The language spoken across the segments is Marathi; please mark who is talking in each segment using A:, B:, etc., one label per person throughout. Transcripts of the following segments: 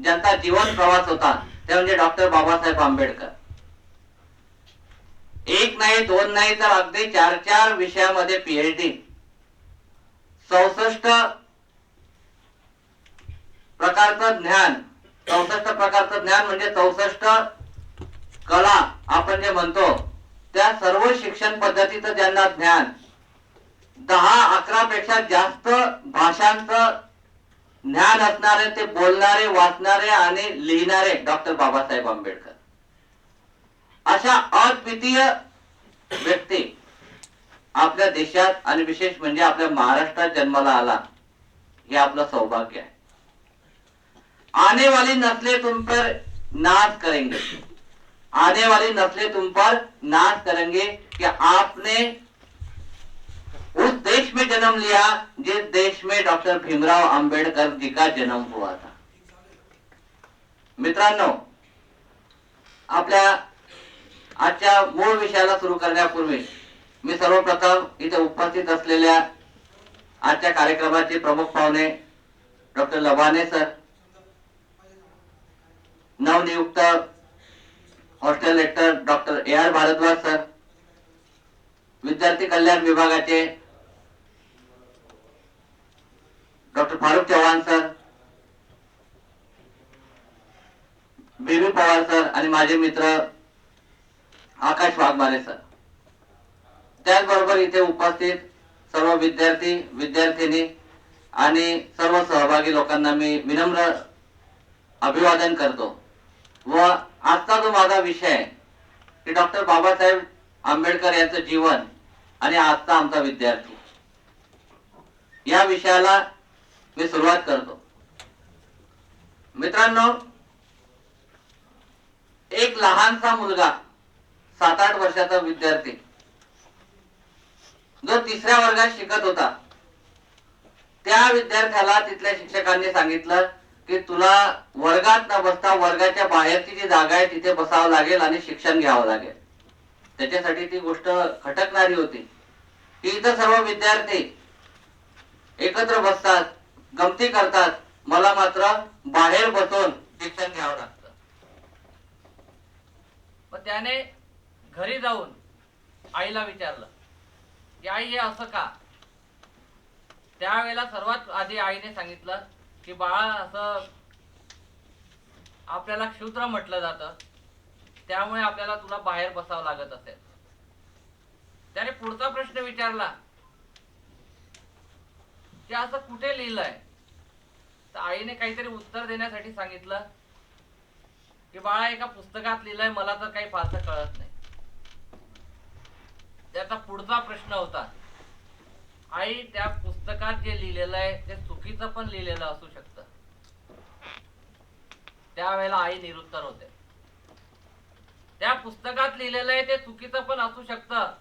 A: ज्यांचा जीवन प्रवास होता ते म्हणजे डॉक्टर बाबासाहेब आंबेडकर. एक नाही दोन नाही तर अगदी 4 विषयामध्ये पीएचडी, 64 प्रकारचं ज्ञान, 64 प्रकारचं ज्ञान म्हणजे 64 कला आपण जे म्हणतो त्या सर्व शिक्षण पद्धतीचं ज्यांना ज्ञान, 10-11 पेक्षा जास्त भाषांचं ज्ञान असणारे, ते बोलणारे, वाचणारे आणि लिहिणारे डॉक्टर बाबासाहेब आंबेडकर. अशा अद्वितीय व्यक्ती आपल्या देशात आणि विशेष म्हणजे आपल्या महाराष्ट्रात जन्माला आला, हे आपलं सौभाग्य आहे. आने वाली नस्लें तुम पर नाज करेंगे, आने वाली नस्लें तुम पर नाज करेंगे कि आपने उस देश में जन्म लिया जिस देश में डॉक्टर भीमराव अंबेडकर जी का जन्म हुआ था. मित्रांनो, आपल्या आजच्या मूळ विषयाला सुरू करण्यापूर्वी मी सर्वप्रथम इथे उपस्थित असलेल्या आजच्या कार्यक्रमाचे प्रमुख पाहुणे डॉक्टर लबाने सर, नवनियुक्त hostel lecture doctor AR Bharadwaj sir, विद्यार्थी कल्याण विभागाचे doctor Farooq Chavan sir, B B Pawar sir आणि माझे मित्र आकाश वाघमारे सर, त्याचबरोबर इथे उपस्थित सर्व विद्यार्थी विद्यार्थिनी आणि सर्व सहभागी लोकांना मी विनम्र अभिवादन करतो. व आजचा जो माझा विषय आहे की डॉक्टर बाबासाहेब आंबेडकर यांचं जीवन आणि आजचा आमचा विद्यार्थी, या विषयाला मी सुरुवात करतो. मित्रांनो, एक लहानसा मुलगा 7-8 वर्षाचा विद्यार्थी जो 3ऱ्या वर्गात शिकत होता, त्या विद्यार्थ्याला तिथल्या शिक्षकांनी सांगितलं की तुला वर्गात न बसता वर्गाच्या बाहेरची जी जागा आहे तिथे बसावं लागेल आणि शिक्षण घ्यावं लागेल. त्याच्यासाठी ती गोष्ट खटकणारी होती की इथं सर्व विद्यार्थी एकत्र बसतात, गमती करतात, मला मात्र बाहेर बसून शिक्षण घ्यावं लागतं. मग त्याने घरी जाऊन आईला विचारलं की आई हे असं का? त्यावेळेला सर्वात आधी आईने सांगितलं की बाळा, असं आपल्याला क्षुद्र म्हटलं जातं, त्यामुळे आपल्याला तुला बाहेर बसावं लागत असेल. त्याने पुढचा प्रश्न विचारला की असं कुठे लिहिलंय? तर आईने काहीतरी उत्तर देण्यासाठी सांगितलं की बाळा, एका पुस्तकात लिहिलंय, मला तर काही फारसं कळत नाही. त्याचा पुढचा प्रश्न होता, आई त्या पुस्तकात जे लिहिलेलं आहे ते चुकीचं पण लिहिलेलं असू शकतं. त्यावेळेला आई निरुत्तर होते. त्या पुस्तकात लिहिलेलं आहे ते चुकीचं पण असू शकतं,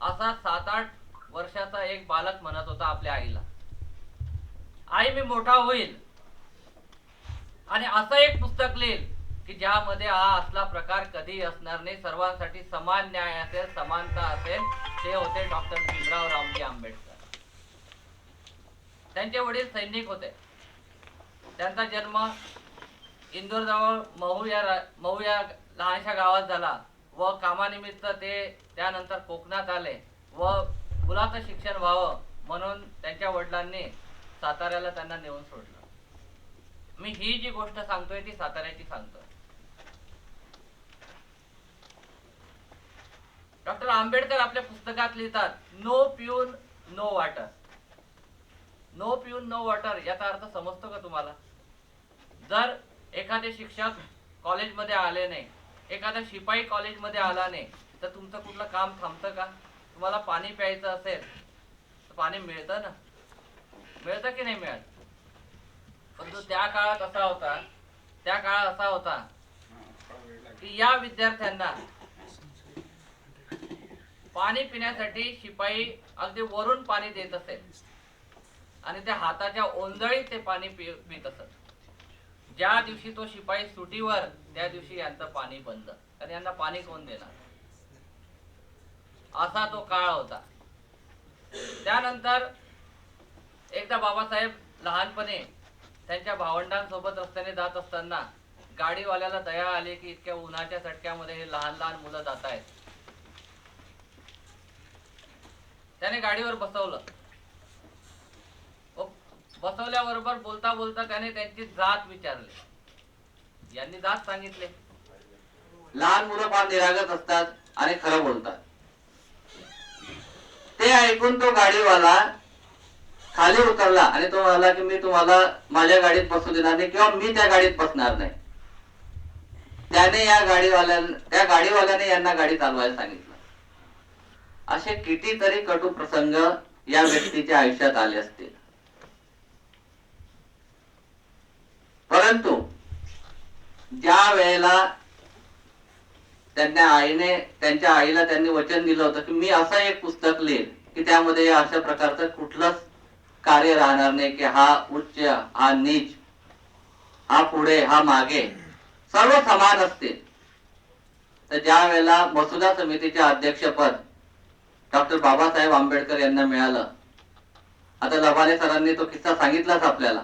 A: असा 7-8 वर्षाचा एक बालक म्हणत होता आपल्या आईला. आई, मी मोठा होईल आणि असं एक पुस्तक लिहिल की ज्यामध्ये हा असला प्रकार कधी असणार नाही, सर्वांसाठी समान न्याय असेल, समानता असेल. ते होते डॉक्टर भीमराव रामजी आंबेडकर. त्यांचे वडील सैनिक होते. त्यांचा जन्म इंदोर जवळ महू या लहानशा गावात झाला व कामानिमित्त ते त्यानंतर कोकणात आले व मुलाचं शिक्षण व्हावं म्हणून त्यांच्या वडिलांनी साताऱ्याला त्यांना नेऊन सोडलं. मी ही जी गोष्ट सांगतोय ती साताऱ्याची सांगतोय. डॉक्टर आंबेडकर आपल्या पुस्तकात लिहितात, नो पिऊन नो वॉटर. नो पिऊन नो वॉटर याचा अर्थ समजतो का तुम्हाला? जर एखादे शिक्षक कॉलेजमध्ये आले नाही, एखादा शिपाई कॉलेजमध्ये आला नाही, तर तुमचं कुठलं काम थांबतं का? तुम्हाला पाणी प्यायचं असेल तर पाणी मिळतं ना, मिळतं की नाही मिळत? परंतु त्या काळात असा होता की या विद्यार्थ्यांना पाणी पिण्यासाठी शिपाई अगदी वरून पाणी देत असेल आणि त्या हाताच्या ओंजळीत ते पाणी पित असत. ज्या दिवशी तो शिपाई सुटीवर, त्या दिवशी यांचं पाणी बंद, आणि यांना पाणी कोण देणार? असा तो काळ होता. त्यानंतर एकदा बाबासाहेब लहानपणी त्यांच्या भावंडांसोबत रस्त्याने जात असताना गाडीवाल्याला दया आली की इतक्या उन्हाच्या चटक्यामध्ये हे लहान लहान मुलं जात आहेत. त्याने गाडीवर बसवलं. बसवल्याबरोबर बोलता बोलता त्याने त्यांची जात विचारली. यांनी जात सांगितले. लहान मुलं फार निरागस असतात आणि खरं बोलतात. ते ऐकून तो गाडीवाला खाली उतरला आणि तो म्हणाला की मी तुम्हाला माझ्या गाडीत बसू देणार नाही किंवा मी त्या गाडीत बसणार नाही. त्याने त्या गाडीवाल्याने यांना गाडी चालवायला सांगितलं. असे कितीतरी कटू प्रसंग या व्यक्तीच्या आयुष्यात आले असतील. परंतु ज्या वेळेला त्यांच्या आईला त्यांनी वचन दिलं होतं की मी असं एक पुस्तक लिहीन की त्यामध्ये अशा प्रकारचं कुठलंच कार्य राहणार नाही की हा उच्च, हा नीच, हा पुढे, हा मागे, सर्व समान असतील. तर ज्या वेळेला मसुदा समितीचे अध्यक्षपद डॉक्टर बाबासाहेब आंबेडकर यांना मिळालं, आता लबाने सरांनी तो किस्सा सांगितलाच आपल्याला,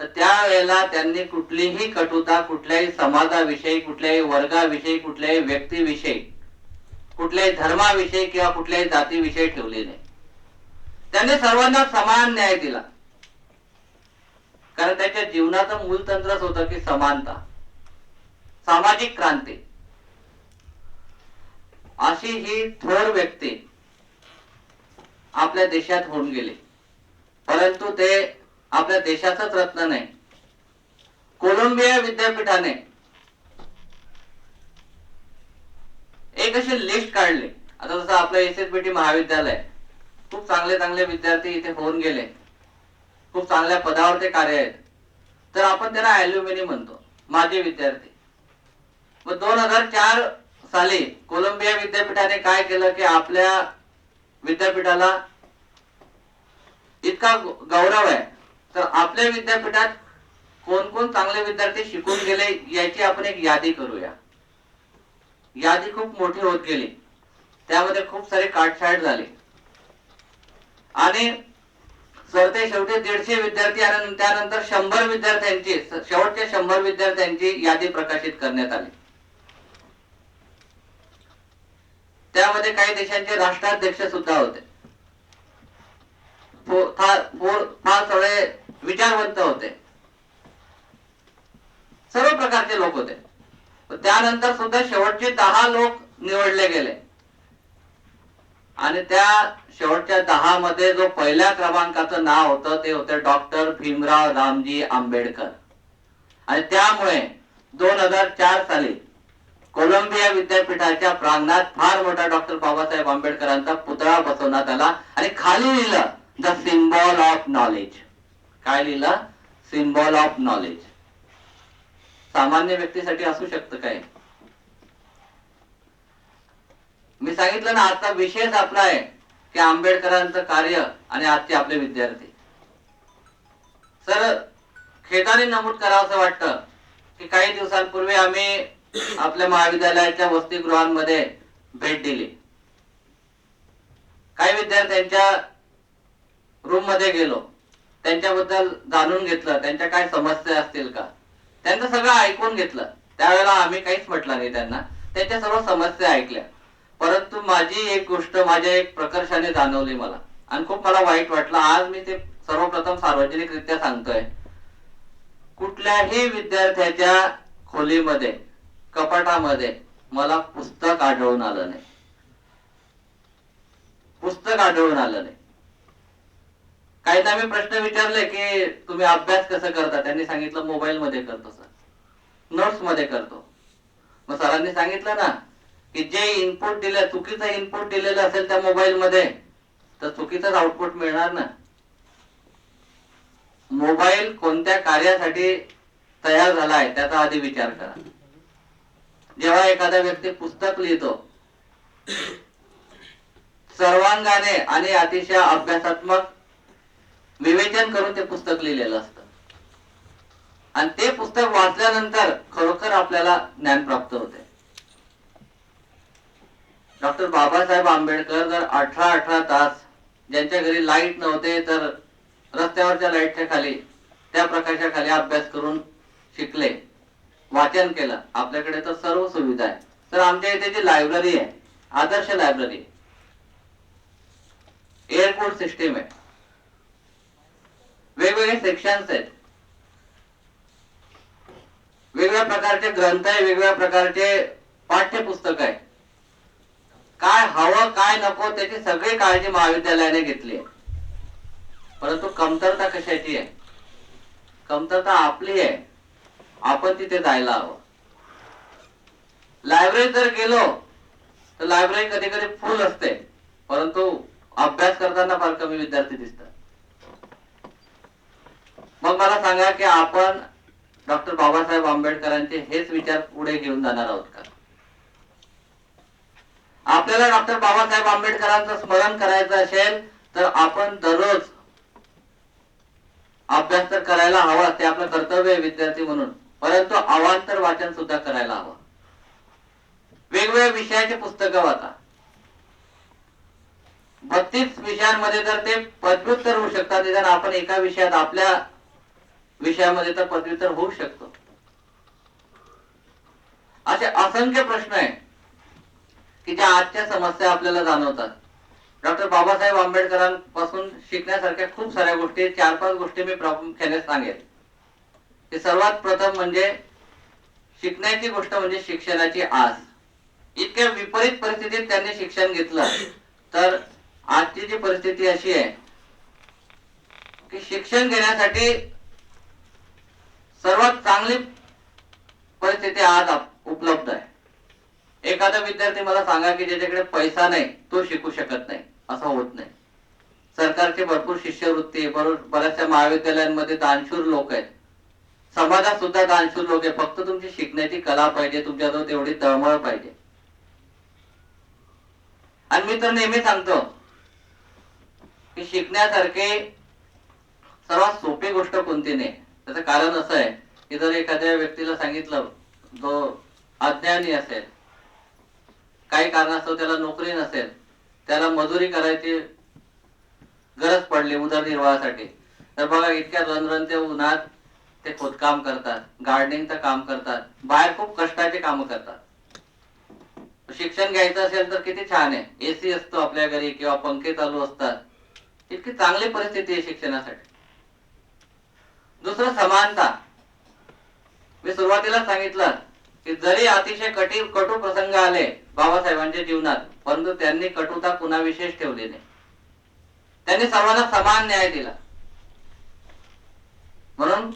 A: तर त्यावेळेला त्यांनी कुठलीही कटुता कुठल्याही समाजाविषयी, कुठल्याही वर्गाविषयी, कुठल्याही व्यक्तीविषयी, कुठल्याही धर्माविषयी किंवा कुठल्याही जातीविषयी ठेवली नाही. त्यांनी सर्वांना समान न्याय दिला. कारण त्याच्या जीवनाचं मूलतंत्रच होतं की समानता, सामाजिक क्रांती. अशी ही थोर व्यक्ती आपल्या देशात होऊन गेली. परंतु ते आपल्या देशाचाच रत्न नाही. कोलंबिया विद्यापीठाने एक अशी लिस्ट काढली. आता जसं आपलं एसएसबीटी महाविद्यालय, खूप चांगले चांगले विद्यार्थी इथे होऊन गेले, खूप चांगल्या पदावर ते कार्य आहेत, तर आपण त्यांना अल्युमिनी म्हणतो, माजी विद्यार्थी. मग 2004 साली कोलंबिया विद्यापीठाने काय केलं की आपल्या विद्यापीठाला इतका गौरव आहे, तर आपल्या विद्यापीठात कोण कोण चांगले विद्यार्थी शिकून गेले याची आपण एक यादी करूया. यादी खूप मोठी होत गेली, त्यामध्ये खूप सारे काटछाट झाले आणि सरते शेवटी 150 विद्यार्थी आणि त्यानंतर 100 विद्यार्थ्यांची, शेवटच्या 100 विद्यार्थ्यांची यादी प्रकाशित करण्यात आली. त्यामध्ये काही देशांचे राष्ट्राध्यक्ष सुद्धा होते. फार सगळे विचारवंत होते, सर्व प्रकारचे लोक होते. त्यानंतर सुद्धा शेवटचे 10 लोक निवडले गेले आणि त्या शेवटच्या 10 मध्ये जो पहिल्या क्रमांकाचं नाव होतं ते होते डॉक्टर भीमराव रामजी आंबेडकर. आणि त्यामुळे 2004 साली कोलंबिया विद्यापीठाच्या प्रांगणात फार मोठा डॉक्टर बाबासाहेब आंबेडकरांचा पुतळा बसवण्यात आला आणि खाली लिहिलं द सिम्बॉल ऑफ नॉलेज. काय लिहिलं? Symbol of knowledge. सामान्य व्यक्तीसाठी असू शकतं काय? मी सांगितलं ना, आजचा विषयच आपला आहे की आंबेडकरांचं कार्य आणि आजचे आपले विद्यार्थी. सर, खेदाने नमूद करावं असं वाटतं की काही दिवसांपूर्वी आम्ही आपल्या महाविद्यालयाच्या वसतिगृहांमध्ये भेट दिली. काही विद्यार्थ्यांच्या रूम मध्ये गेलो, त्यांच्याबद्दल जाणून घेतलं, त्यांच्या काय समस्या असतील का, त्यांचं सगळं ऐकून घेतलं. त्यावेळेला आम्ही काहीच म्हटलं नाही त्यांना, त्यांच्या सर्व समस्या ऐकल्या. परंतु माझी एक गोष्ट माझ्या एक प्रकर्षाने जाणवली मला आणि खूप मला वाईट वाटलं. आज मी ते सर्वप्रथम सार्वजनिकरित्या सांगतोय. कुठल्याही विद्यार्थ्याच्या खोलीमध्ये, कपाटामध्ये मला पुस्तक आढळून आलं नाही. पुस्तक आढळून आलं नाही. काहींना मी प्रश्न विचारले की तुम्ही अभ्यास कसं करता, त्यांनी सांगितलं मोबाईल मध्ये करतो सर, नोट्स मध्ये करतो. मग सरांनी सांगितलं ना की जे इनपुट दिलं, चुकीचं इनपुट दिलेलं असेल त्या मोबाईल मध्ये, तर चुकीचंच आउटपुट मिळणार ना. मोबाईल कोणत्या कार्यासाठी तयार झाला आहे त्याचा आधी विचार करा. जेव्हा एखादा व्यक्ती पुस्तक लिहितो, सर्वांगाने आणि अतिशय अभ्यासात्मक विवेचन करून ते पुस्तक लिहिलेलं असतं आणि ते पुस्तक वाचल्यानंतर खरोखर आपल्याला ज्ञान प्राप्त होते. डॉक्टर बाबासाहेब आंबेडकर जर 18 तास, ज्यांच्या घरी लाईट नव्हते तर रस्त्यावरच्या लाईटच्या खाली त्या प्रकाशाखाली अभ्यास करून शिकले, वाचन केलं. आपल्याकडे तर सर्व सुविधा आहे. तर आमच्या इथे जी लायब्ररी आहे, आदर्श लायब्ररी, एअरपोर्ट सिस्टीम आहे, वेगवेगळे सेक्शन्स आहेत, वेगवेगळ्या प्रकारचे ग्रंथ आहे, वेगवेगळ्या प्रकारचे पाठ्यपुस्तक आहे. काय हवं काय नको त्याची सगळी काळजी महाविद्यालयाने घेतली आहे. परंतु कमतरता कशाची आहे? कमतरता आपली आहे. आपण तिथे जायला हवं. लायब्ररीत जर गेलो तर लायब्ररी कधी कधी फुल असते, परंतु अभ्यास करताना फार कमी विद्यार्थी दिसतात. मग मला सांगा की आपण डॉक्टर बाबासाहेब आंबेडकरांचे हेच विचार पुढे घेऊन जाणार आहोत का? आपल्याला डॉक्टर बाबासाहेब आंबेडकरांचं स्मरण करायचं असेल तर आपण दररोज अभ्यास तर करायला हवा, ते आपलं कर्तव्य आहे विद्यार्थी म्हणून, परंतु अवांतर वाचन सुद्धा करायला हवं. वेगवेगळ्या विषयाची पुस्तकं वाचा. 32 विषयांमध्ये जर ते पदव्युत्तर होऊ शकतात, निदान आपण एका विषयात आपल्या विषयामध्ये तर पदव्युत्तर होऊ शकतो. असे असंख्य प्रश्न आहे की ज्या आजच्या समस्या आपल्याला जाणवतात. डॉक्टर बाबासाहेब आंबेडकरांपासून शिकण्यासारख्या खूप साऱ्या गोष्टी, 4-5 गोष्टी मी प्रामुख्याने सांगेन. की सर्वात प्रथम म्हणजे शिकण्याची गोष्ट म्हणजे शिक्षणाची आस. इतक्या विपरीत परिस्थितीत त्यांनी शिक्षण घेतलं, तर आजची जी परिस्थिती अशी आहे की शिक्षण घेण्यासाठी सर्वात चांगली परिस्थिती आज उपलब्ध आहे. एखादा विद्यार्थी मला सांगा की ज्याच्याकडे पैसा नाही तो शिकू शकत नाही, असं होत नाही. सरकारची भरपूर शिष्यवृत्ती, बऱ्याचशा महाविद्यालयांमध्ये दानशूर लोक आहेत, समाजात सुद्धा दानशूर लोक आहेत. फक्त तुमची शिकण्याची कला पाहिजे, तुमच्याजवळ तेवढी तळमळ पाहिजे. आणि मी तर नेहमी सांगतो की शिकण्यासारखे सर्वात सोपी गोष्ट कोणती नाही. त्याचं कारण असं आहे की जर एखाद्या व्यक्तीला सांगितलं, जो अज्ञानी असेल, काही कारणास्तव त्याला नोकरी नसेल, त्याला मजुरी करायची गरज पडली उदरनिर्वाहासाठी, तर बघा इतक्या रणरणत्या उन्हात ते खोदकाम करतात, गार्डनिंगचं काम करतात, बाहेर खूप कष्टाचे काम करतात. शिक्षण घ्यायचं असेल तर किती छान आहे, एसी असतो आपल्या घरी किंवा पंखे चालू असतात, इतकी चांगली परिस्थिती आहे शिक्षणासाठी. दुसरं समानता. मी सुरुवातीला सांगितलं की जरी अतिशय कटू प्रसंग आले बाबासाहेबांच्या जीवनात, परंतु त्यांनी कटुता कुणाविशेष ठेवली नाही. त्यांनी सर्वांना समान न्याय दिला. म्हणून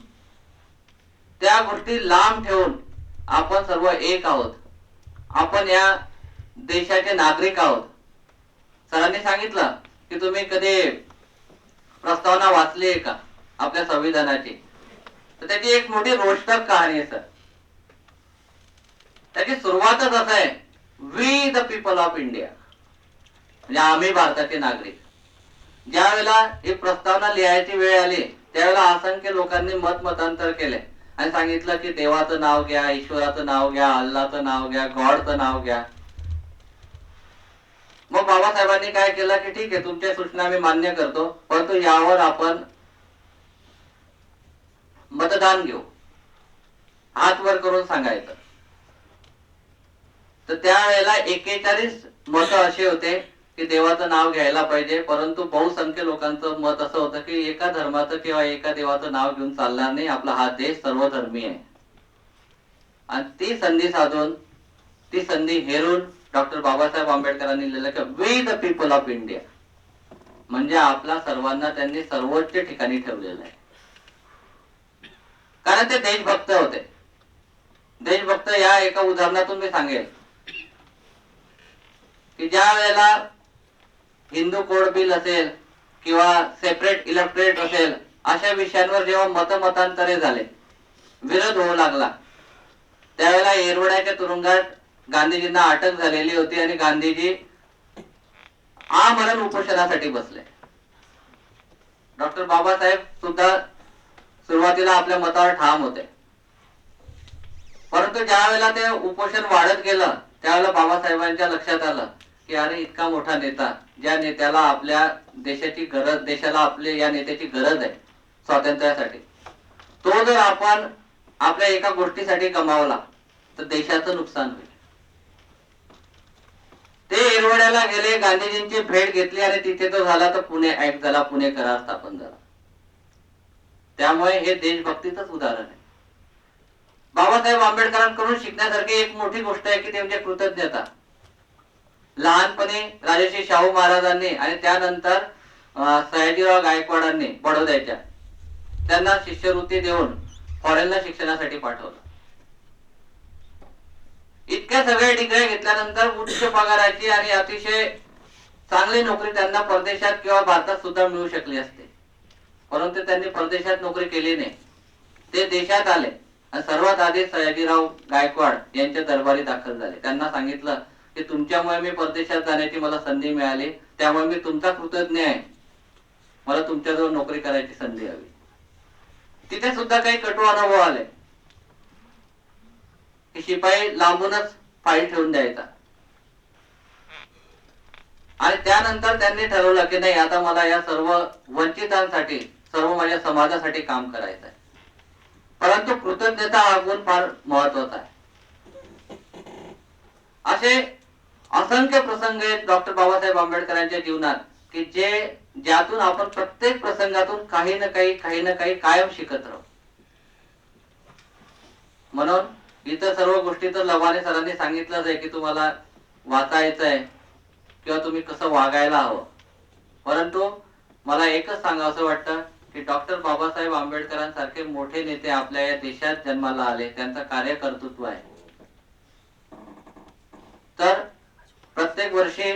A: त्या गोष्टी लांब ठेवून आपण सर्व एक आहोत. आपण या देशाचे नागरिक आहोत. सरांनी सांगितलं की तुम्ही कधी प्रस्तावना वाचली आहे का आपल्या संविधानाची? तर त्याची एक मोठी रोचक कहाणी आहे सर. त्याची सुरुवातच असं आहे, we the people of India, म्हणजे आम्ही भारताचे नागरिक. ज्या वेळेला ही प्रस्तावना लिहायची वेळ आली त्यावेळेला असंख्य लोकांनी मतांतर केले आणि सांगितलं की देवाचं नाव घ्या, ईश्वराचं नाव घ्या, अल्लाचं नाव घ्या, गॉडचं नाव घ्या. मग बाबासाहेबांनी काय केलं की ठीक आहे, तुमच्या सूचना मी मान्य करतो, परंतु यावर आपण मतदान घेऊ, हात वर करून सांगायचं. तर त्यावेळेला 41 मत असे होते की देवाचं नाव घ्यायला पाहिजे, परंतु बहुसंख्य लोकांचं मत असं होतं की एका धर्माचं किंवा एका देवाचं नाव घेऊन चालणार नाही, आपला हा देश सर्वधर्मी आहे. आणि ती संधी साधून, ती संधी हेरून डॉक्टर बाबासाहेब आंबेडकरांनी लिहिलं की we the people of India, म्हणजे आपला सर्वांना त्यांनी सर्वोच्च ठिकाणी ठेवलेलं आहे. कारण ते देशभक्त होते. देशभक्त या एका उदाहरणातून मी सांगेल की ज्या वेळेला हिंदू कोड बिल असेल किंवा सेपरेट इलेक्टोरेट असेल, अशा विषयांवर जेव्हा मतमतांतरे झाले, विरोध होऊ लागला, त्यावेळेला येरवड्याच्या तुरुंगात गांधीजींना अटक झालेली होती आणि गांधीजी आमरण उपोषणासाठी बसले. डॉक्टर बाबासाहेब सुद्धा सुरुवातीला आपल्या मतावर ठाम होते, परंतु ज्या वेळेला ते उपोषण वाढत गेलं त्यावेळेला बाबासाहेबांच्या लक्षात आलं की अरे इतका मोठा नेता, ज्या नेत्याला आपल्या देशाची गरज, देशाला आपल्या या नेत्याची गरज आहे स्वातंत्र्यासाठी, तो जर आपण आपल्या एका गोष्टीसाठी गमावला तर देशाचं नुकसान होईल. ते एरवड्याला गेले, गांधीजींची भेट घेतली आणि तिथे तो झाला तर पुणे ऍक्ट झाला, पुणे करार स्थापन झाला. त्यामुळे हे देशभक्तीचंच उदाहरण आहे. बाबासाहेब आंबेडकरांकडून शिकण्यासारखी एक मोठी गोष्ट आहे की ते म्हणजे कृतज्ञता. लहानपणी राजर्षी शाहू महाराजांनी आणि त्यानंतर सयाजीराव गायकवाडांनी बडोद्याच्या त्यांना शिष्यवृत्ती देऊन फॉरेनला शिक्षणासाठी पाठवलं. इतक्या सगळ्या डिग्र्या घेतल्यानंतर उच्च पगाराची आणि अतिशय चांगली नोकरी त्यांना परदेशात किंवा भारतात सुद्धा मिळू शकली असते, परंतु त्यांनी परदेशात नोकरी केली नाही. ते देशात आले आणि सर्वात आधी सयाजीराव गायकवाड यांच्या दरबारी दाखल झाले. त्यांना सांगितलं की तुमच्यामुळे मी परदेशात जाण्याची मला संधी मिळाली, त्यामुळे मी तुमचा कृतज्ञ आहे, मला तुमच्याजवळ नोकरी करायची संधी हवी. तिथे सुद्धा काही कटू अनुभव आले की शिपाई लांबूनच फाईल ठेवून द्यायचा आणि त्यानंतर त्यांनी ठरवलं की नाही, आता मला या सर्व वंचितांसाठी, सर्व माझ्या समाजासाठी काम करायचं आहे. परंतु कृतज्ञता हा गुण फार महत्वाचा आहे. असे असंख्य प्रसंग आहेत डॉक्टर बाबासाहेब आंबेडकरांच्या जीवनात की ज्यातून आपण प्रत्येक प्रसंगातून काही ना काही कायम शिकत राहू. म्हणून इतर सर्व गोष्टी तर लवाने सरांनी सांगितलंच आहे की तुम्हाला वाचायचं आहे किंवा तुम्ही कसं वागायला हवं. परंतु मला एकच सांगावं वाटतं की डॉक्टर बाबासाहेब आंबेडकरांसारखे मोठे नेते आपल्या या देशात जन्माला आले, त्यांचं कार्यकर्तृत्व आहे. तर प्रत्येक वर्षी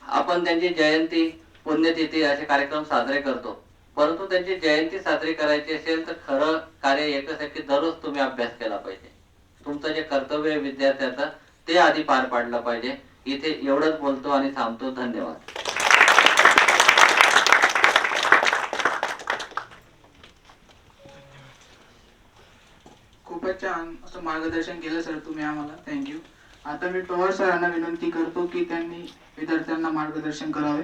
A: आपण त्यांची जयंती, पुण्यतिथी असे कार्यक्रम साजरे करतो. परंतु त्यांची जयंती साजरी करायची असेल तर खरं कार्य एकच आहे की दररोज तुम्ही अभ्यास केला पाहिजे. तुमचं जे कर्तव्य आहे विद्यार्थ्याचं ते आधी पार पाडलं पाहिजे. इथे एवढंच बोलतो आणि थांबतो. धन्यवाद.
B: खूपच छान असं मार्गदर्शन केलं सर तुम्ही आम्हाला. थँक्यू. आता मी पवार सरांना विनंती करतो की त्यांनी विद्यार्थ्यांना मार्गदर्शन करावे.